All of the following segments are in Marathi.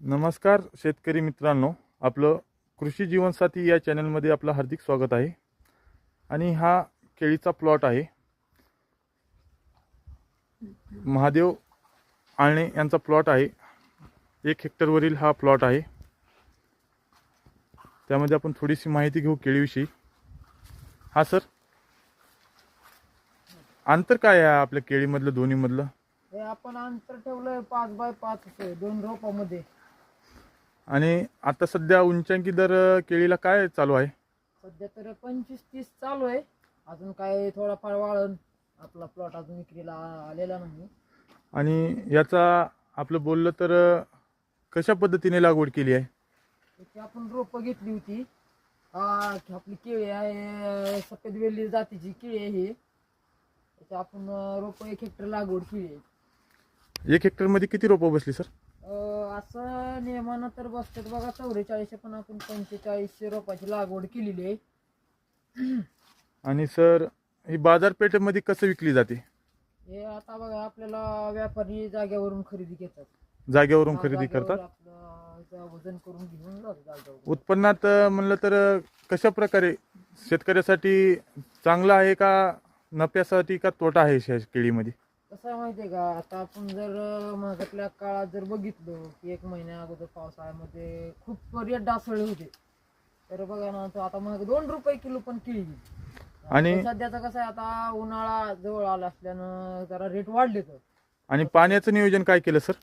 नमस्कार शेतकरी मित्रांनो, आपलं कृषी जीवनसाथी या चॅनलमध्ये आपलं हार्दिक स्वागत आहे। आणि हा केळीचा प्लॉट आहे। महादेव आळणे यांचा प्लॉट आहे। 1 हेक्टरवरील हा प्लॉट आहे। त्यामध्ये आपण थोडीशी माहिती घेऊ केळीविषयी। हा सर, अंतर काय आहे आपल्या केळीमधलं दोन्हीमधलं? हे आपण अंतर ठेवलंय 5 बाय 5 2 रोपामध्ये। आणि आता सध्या उंचांकी दर केळीला काय चालू आहे? सध्या तर 25-30 चालू आहे। अजून काय थोडाफार वाढन, आपला प्लॉट अजून विक्रीला आलेला नाही। आणि याचा आपलं बोललं तर कशा पद्धतीने लागवड केली आहे? त्याची आपण रोपं घेतली होती। आपली केळी आहे, सफेद वेली जातीची केळी आहे ही। त्याची आपण रोपं 1 हेक्टर लागवड केली आहे। 1 हेक्टरमध्ये किती रोपं बसली सर? असं नियमानं तर बसतात बघा 44, पण आपण 45 रोपाची लागवड केलेली आहे। आणि सर, ही बाजारपेठेमध्ये कसं विकली जाते? हे आता बघा, आपल्याला व्यापारी जागेवरून खरेदी घेतात। जागेवरून खरेदी करतात। आपलं वजन करून घेऊन जातात जागेवर। उत्पन्नात म्हणलं तर कशा प्रकारे शेतकऱ्यासाठी चांगलं आहे का, नफ्यासाठी का तोटा आहे केळीमध्ये? कसं आहे माहिती आहे का, आता आपण जर मागच्या काळात जर बघितलं की 1 महिन्या अगोदर पावसाळ्यामध्ये खूप रेट डासळले होते। तर बघा ना, तो आता मग 2 रुपये किलो पण केळी गेली। आणि सध्याचं कसं आहे, आता उन्हाळा जवळ आला असल्यानं जरा रेट वाढले तर। आणि पाण्याचं नियोजन काय केलं सर?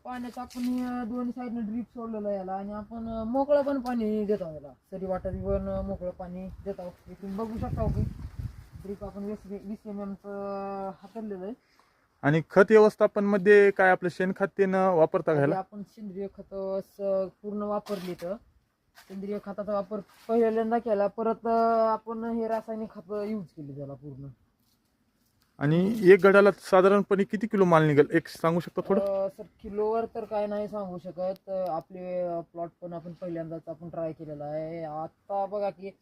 पाण्याचं आपण 2 साईडने ड्रीप सोडलेलं याला, आणि आपण मोकळं पण पाणी देतो याला। सरी वाटत पण मोकळं पाणी देतो। तुम्ही बघू शकता की ड्रीप आपण 20 mm चं हातरलेलं आहे। आणि खत व्यवस्थापन मध्ये काय आपलं शेणखत तेन वापरता घ्यायला? आपण सेंद्रिय खत पूर्ण वापरली तर सेंद्रिय खताचा वापर पहिल्यांदा केला, परत आपण हे रासायनिक खत यूज केली त्याला पूर्ण। आणि 1 गडाला साधारणपणे किती किलो माल निघेल, एक सांगू शकता थोडं? सर, किलोवर तर काय नाही सांगू शकत। आपले प्लॉट पण आपण पहिल्यांदाच आपण ट्राय केलेला आहे। आता बघा की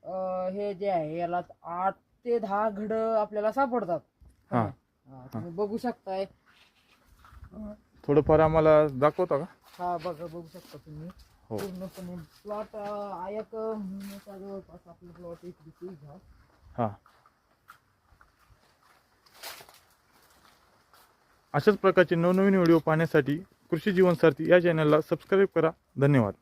हे जे आहे याला 8 ते 10 घड आपल्याला सापडतात। हां, तुम्ही बघू शकताय। थोडंफार आम्हाला दाखवता का? हा बघा, बघू शकता तुम्ही। हो। पूर्णपणे प्लॉट एक महिन्याच्या जवळपास आपला प्लॉट इकडे घ्या। हां, अशाच प्रकारचे नवनवीन व्हिडिओ पाहण्यासाठी कृषी जीवनसाथी या चॅनलला सबस्क्राईब करा। धन्यवाद।